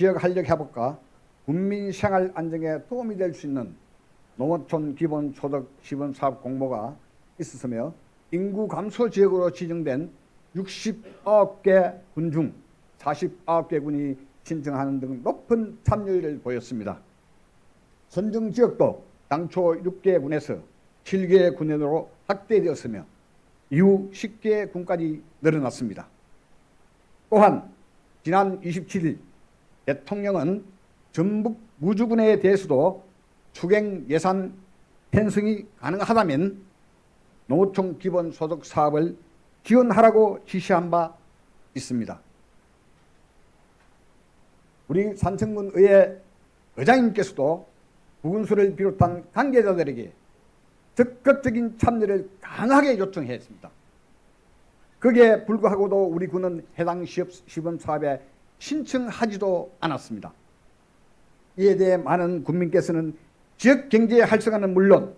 지역 활력 회복과 국민 생활 안정에 도움이 될 수 있는 농어촌 기본소득 시범 사업 공모가 있었으며 인구 감소 지역으로 지정된 69개 군 중 49개 군이 신청하는 등 높은 참여율을 보였습니다. 선정 지역도 당초 6개 군에서 7개 군으로 확대되었으며 이후 10개 군까지 늘어났습니다. 또한 지난 27일 대통령은 전북 무주군에 대해서도 추경 예산 편성이 가능하다면 농어촌 기본소득 사업을 지원하라고 지시한 바 있습니다. 우리 산청군 의회 의장님께서도 부군수를 비롯한 관계자들에게 적극적인 참여를 강하게 요청했습니다. 거기에 불구하고도 우리 군은 해당 시범 사업에 신청하지도 않았습니다. 이에 대해 많은 국민께서는 지역 경제 활성화는 물론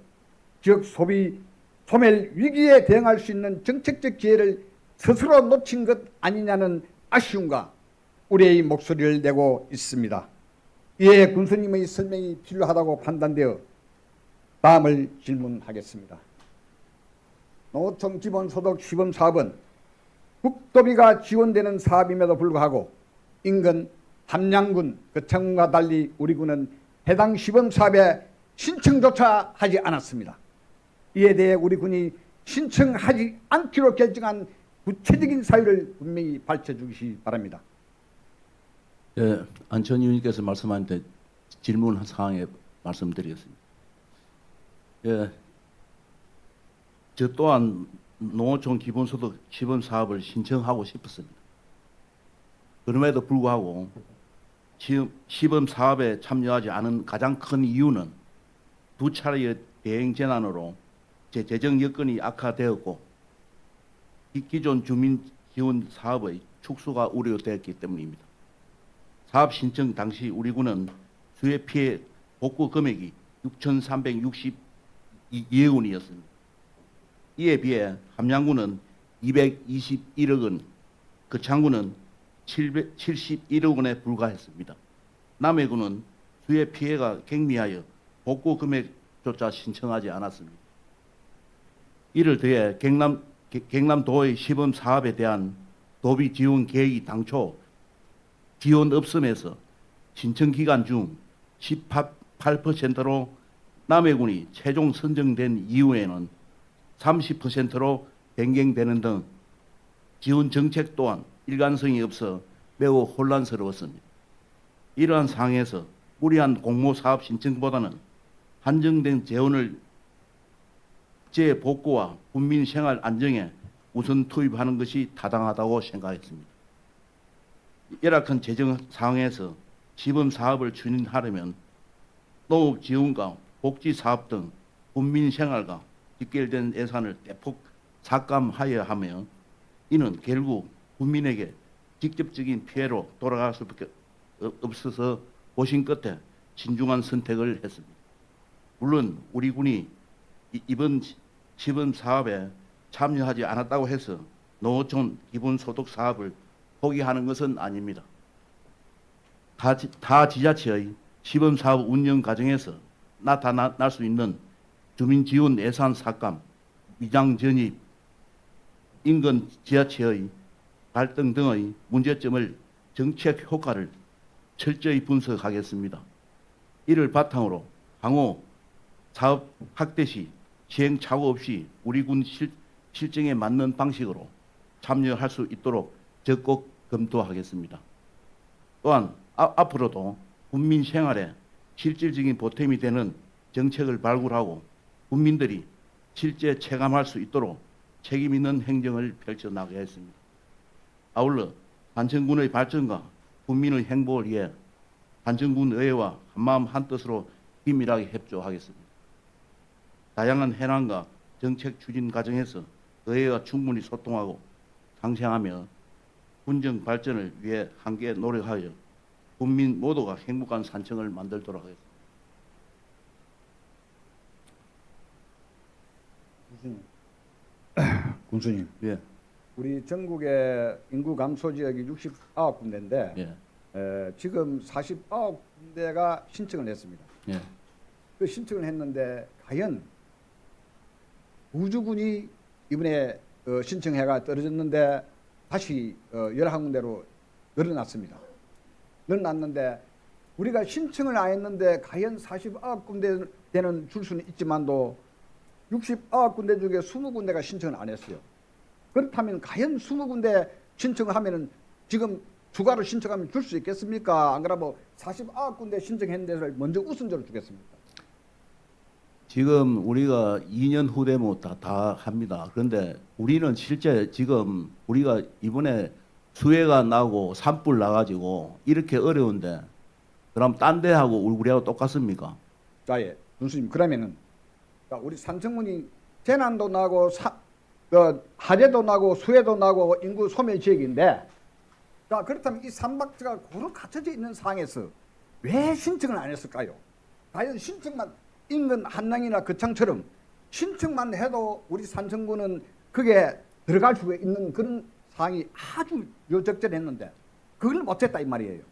지역 소비 소멸 위기에 대응할 수 있는 정책적 기회를 스스로 놓친 것 아니냐는 아쉬움과 우려의 목소리를 내고 있습니다. 이에 군수님의 설명이 필요하다고 판단되어 다음을 질문하겠습니다. 농어촌 기본소득 시범사업은 국도비가 지원되는 사업임에도 불구하고 인근 함양군, 거창군과 달리 우리 군은 해당 시범사업에 신청조차 하지 않았습니다. 이에 대해 우리 군이 신청하지 않기로 결정한 구체적인 사유를 분명히 밝혀주시기 바랍니다. 예, 안천 의원님께서 말씀하는데 질문 사항에 말씀드리겠습니다. 예, 저 또한 농어촌 기본소득 시범 사업을 신청하고 싶었습니다. 그럼에도 불구하고 지금 시범 사업에 참여하지 않은 가장 큰 이유는 두 차례의 대행 재난으로 제 재정 여건이 악화되었고 기존 주민 지원 사업의 축소가 우려되었기 때문입니다. 사업 신청 당시 우리 군은 수해 피해 복구 금액이 6,362억 원이었습니다. 이에 비해 함양군은 221억 원, 거창군은 771억 원에 불과했습니다. 남해군은 수해 피해가 경미하여 복구 금액조차 신청하지 않았습니다. 이를 더해 경남도의 시범 사업에 대한 도비 지원 계획이 당초 지원 없음에서 신청 기간 중 18%로 남해군이 최종 선정된 이후에는 30%로 변경되는 등 지원 정책 또한 일관성이 없어 매우 혼란스러웠습니다. 이러한 상황에서 무리한 공모 사업 신청보다는 한정된 재원을 재복구와 국민 생활 안정에 우선 투입하는 것이 타당하다고 생각했습니다. 열악한 재정 상황에서 시범 사업을 추진하려면 농업 지원과 복지 사업 등 국민 생활과 직결된 예산을 대폭 삭감하여야 하며 이는 결국 국민에게 직접적인 피해로 돌아갈 수밖에 없어서 고심 끝에 신중한 선택을 했습니다. 물론 우리 군이 이번 시범 사업에 참여하지 않았다고 해서 농어촌 기본소득 사업을 포기하는 것은 아닙니다. 타 지자체의 시범 사업 운영 과정에서 나타날 수 있는 주민 지원 예산 삭감, 위장 전입, 인근 지자체의 갈등 등의 문제점을 정책 효과를 철저히 분석하겠습니다. 이를 바탕으로 향후 사업 확대 시 시행착오 없이 우리 군 실정에 맞는 방식으로 참여할 수 있도록 적극 검토하겠습니다. 또한 앞으로도 국민 생활에 실질적인 보탬이 되는 정책을 발굴하고 국민들이 실제 체감할 수 있도록 책임 있는 행정을 펼쳐나가겠습니다. 아울러 산청군의 발전과 국민의 행복을 위해 산청군 의회와 한마음 한뜻으로 긴밀하게 협조하겠습니다. 다양한 현안과 정책 추진 과정에서 의회와 충분히 소통하고 상생하며 군정 발전을 위해 함께 노력하여 국민 모두가 행복한 산청을 만들도록 하겠습니다. 군수님, 예. 우리 전국의 인구 감소 지역이 69군데인데 예. 지금 49군데가 신청을 했습니다. 예. 그 신청을 했는데 과연 우주군이 이번에 신청해가 떨어졌는데 다시 11군데로 늘어났습니다. 늘어났는데 우리가 신청을 안 했는데 과연 49군데는 줄 수는 있지만도 69군데 중에 20군데가 신청을 안 했어요. 그렇다면 과연 20군데 신청을 하면은 지금 추가로 신청하면 줄 수 있겠습니까? 안 그러면 49군데 신청했는 데를 먼저 우선적으로 주겠습니까? 지금 우리가 2년 후 되면 다 합니다. 그런데 우리는 실제 지금 우리가 이번에 수해가 나고 산불 나가지고 이렇게 어려운데 그럼 딴 데하고 우리하고 똑같습니까? 자, 예, 군수님 그러면은 자, 우리 산청문이 재난도 나고 화재도 나고 수해도 나고 인구 소멸 지역인데 자 그렇다면 이 삼박자가 고루 갖춰져 있는 상황에서 왜 신청을 안 했을까요? 과연 신청만 인근 한양이나 거창처럼 신청만 해도 우리 산청군은 그게 들어갈 수가 있는 그런 상황이 아주 요적절했는데 그걸 못했다 이 말이에요.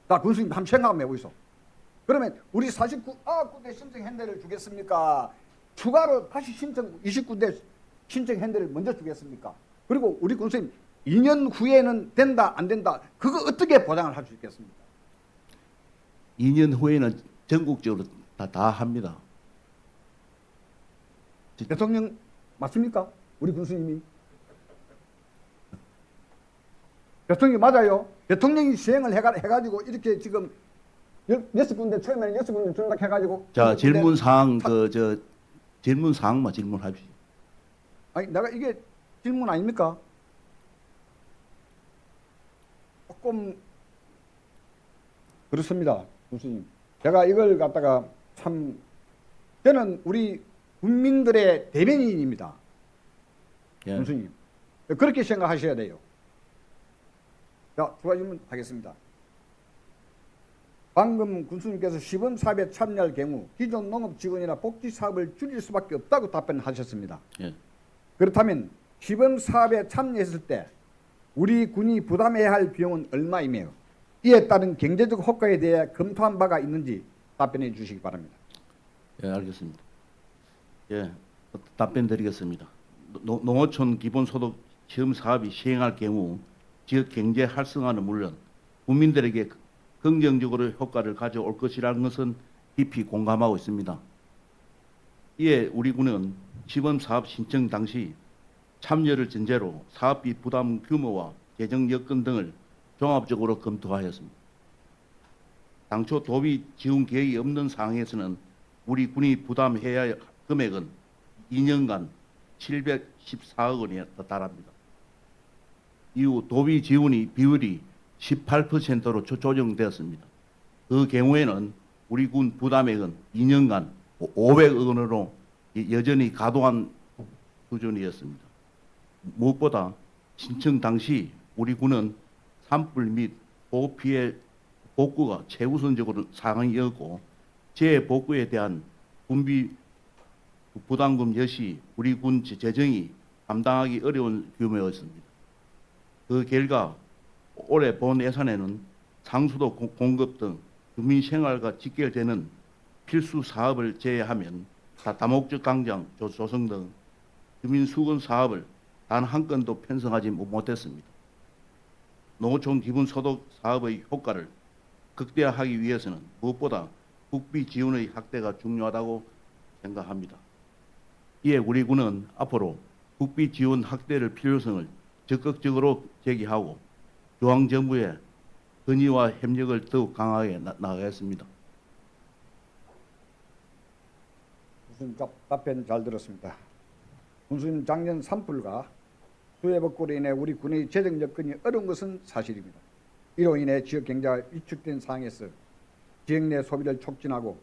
자 군수님 한번 생각 한번 해보이소. 그러면 우리 49군데 신청 핸들을 주겠습니까? 추가로 다시 신청 29군데 신청 핸들을 먼저 주겠습니까? 그리고 우리 군수님 2년 후에는 된다 안 된다 그거 어떻게 보장을 할 수 있겠습니까? 2년 후에는 전국적으로 다 합니다. 대통령 맞습니까? 우리 군수님이 대통령이 맞아요. 대통령이 시행을 해가지고 이렇게 지금 6군데 처음에는 6군데 준다 해가지고 자 질문 사항 질문 사항만 질문하십시오. 아니 내가 이게 질문 아닙니까? 조금 그렇습니다, 군수님. 제가 이걸 갖다가 참 저는 우리 국민들의 대변인입니다, 예. 군수님. 그렇게 생각하셔야 돼요. 자, 추가 질문 하겠습니다. 방금 군수님께서 시범 사업에 참여할 경우 기존 농업 직원이나 복지 사업을 줄일 수밖에 없다고 답변하셨습니다. 예. 그렇다면 시범 사업에 참여했을 때 우리 군이 부담해야 할 비용은 얼마이며 이에 따른 경제적 효과에 대해 검토한 바가 있는지 답변해 주시기 바랍니다. 예, 알겠습니다. 예, 답변 드리겠습니다. 농어촌 기본소득 시험 사업이 시행할 경우 지역 경제 활성화는 물론 국민들에게 긍정적으로 효과를 가져올 것이라는 것은 깊이 공감하고 있습니다. 이에 우리 군은 시범 사업 신청 당시 참여를 전제로 사업비 부담 규모와 재정 여건 등을 종합적으로 검토하였습니다. 당초 도비 지원 계획이 없는 상황에서는 우리 군이 부담해야 할 금액은 2년간 714억 원에 달합니다. 이후 도비 지원이 비율이 18%로 조정되었습니다. 그 경우에는 우리 군 부담액은 2년간 500억 원으로 여전히 가도한 수준이었습니다. 무엇보다 신청 당시 우리 군은 산불 및 보호피해 복구가 최우선적으로 사항이었고 재복구에 대한 군비 부담금 역시 우리 군 재정이 감당하기 어려운 규모였습니다. 그 결과 올해 본 예산에는 상수도 공급 등 주민 생활과 직결되는 필수 사업을 제외하면 다목적 광장 조성 등 주민 수건 사업을 단 한 건도 편성하지 못했습니다. 농어촌 기본소득 사업의 효과를 극대화하기 위해서는 무엇보다 국비 지원의 확대가 중요하다고 생각합니다. 이에 우리 군은 앞으로 국비 지원 확대를 필요성을 적극적으로 제기하고 중앙정부의 건의와 협력을 더욱 강하게 나가겠습니다. 군수님 답변 잘 들었습니다. 군수님 작년 산불과 수해 복구로 인해 우리 군의 재정 여건이 어려운 것은 사실입니다. 이로 인해 지역 경제가 위축된 상황에서 지역 내 소비를 촉진하고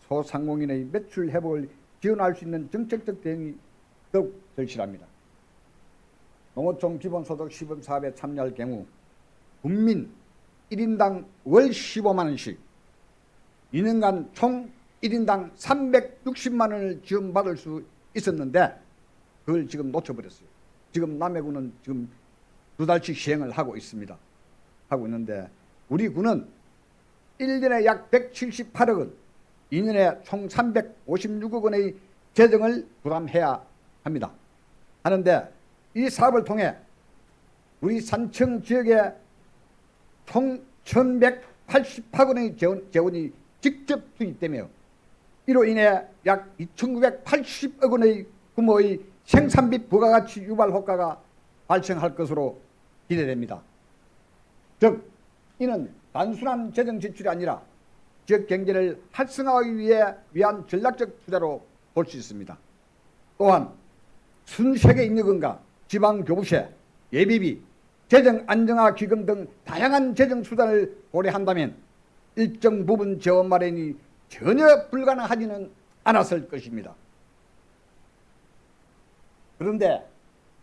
소상공인의 매출 회복을 지원할 수 있는 정책적 대응이 더욱 절실합니다. 농어촌 기본소득 시범 사업에 참여할 경우 국민 1인당 월 15만 원씩 2년간 총 1인당 360만 원을 지원받을 수 있었는데 그걸 지금 놓쳐버렸어요. 지금 남해군은 지금 2달치 시행을 하고 있습니다. 하고 있는데 우리 군은 1년에 약 178억 원, 2년에 총 356억 원의 재정을 부담해야 합니다. 하는데 이 사업을 통해 우리 산청 지역에 총 1188억 원의 재원이 직접 투입되며 이로 인해 약 2980억 원의 규모의 생산비 부가가치 유발 효과가 발생할 것으로 기대됩니다. 즉 이는 단순한 재정 지출이 아니라 지역 경제를 활성화하기 위한 전략적 투자로 볼 수 있습니다. 또한 순세계 인력원과 지방교부세, 예비비, 재정 안정화 기금 등 다양한 재정 수단을 고려한다면 일정 부분 재원 마련이 전혀 불가능하지는 않았을 것입니다. 그런데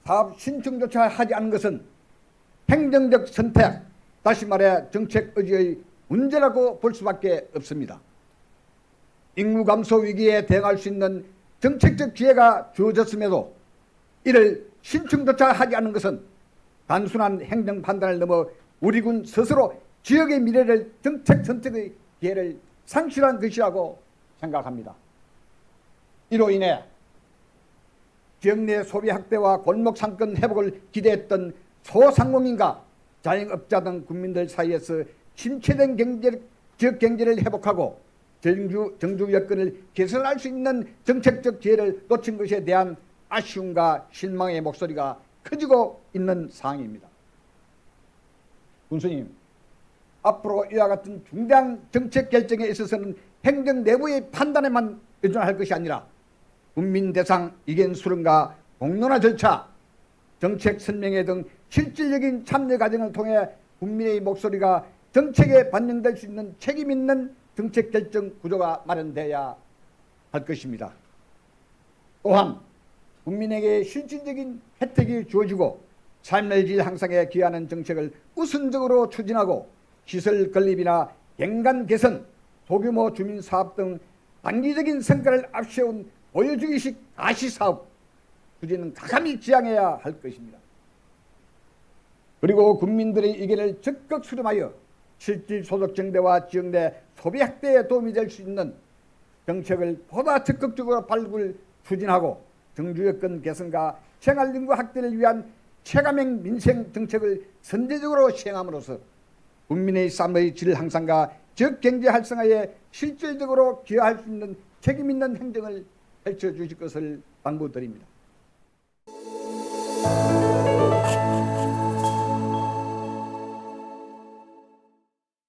사업 신청조차 하지 않은 것은 행정적 선택, 다시 말해 정책 의지의 문제라고 볼 수밖에 없습니다. 인구 감소 위기에 대응할 수 있는 정책적 기회가 주어졌음에도 이를 신청조차 하지 않은 것은 단순한 행정 판단을 넘어 우리 군 스스로 지역의 미래를 정책 선택의 기회를 상실한 것이라고 생각합니다. 이로 인해 지역 내 소비 확대와 골목 상권 회복을 기대했던 소상공인과 자영업자 등 국민들 사이에서 침체된 지역 경제를 회복하고 정주 여건을 개선할 수 있는 정책적 기회를 놓친 것에 대한 아쉬움과 실망의 목소리가 커지고 있는 상황입니다. 군수님, 앞으로 이와 같은 중대한 정책 결정에 있어서는 행정 내부의 판단에만 의존할 것이 아니라 국민 대상 이견 수렴과 공론화 절차, 정책 설명회 등 실질적인 참여 과정을 통해 국민의 목소리가 정책에 반영될 수 있는 책임 있는 정책 결정 구조가 마련돼야 할 것입니다. 또한 국민에게 실질적인 혜택이 주어지고 삶의 질 향상에 기여하는 정책을 우선적으로 추진하고 시설 건립이나 경관 개선, 소규모 주민사업 등 단기적인 성과를 앞세운 보여주기식 가시사업 추진은 가감히 지양해야 할 것입니다. 그리고 국민들의 의견을 적극 수렴하여 실질 소득 증대와 지역 내 소비 확대에 도움이 될 수 있는 정책을 보다 적극적으로 발굴 추진하고 정주 여건 개선과 생활 인구 확대를 위한 체감형 민생 정책을 선제적으로 시행함으로써 국민의 삶의 질 향상과 지역 경제 활성화에 실질적으로 기여할 수 있는 책임 있는 행정을 펼쳐 주실 것을 당부드립니다.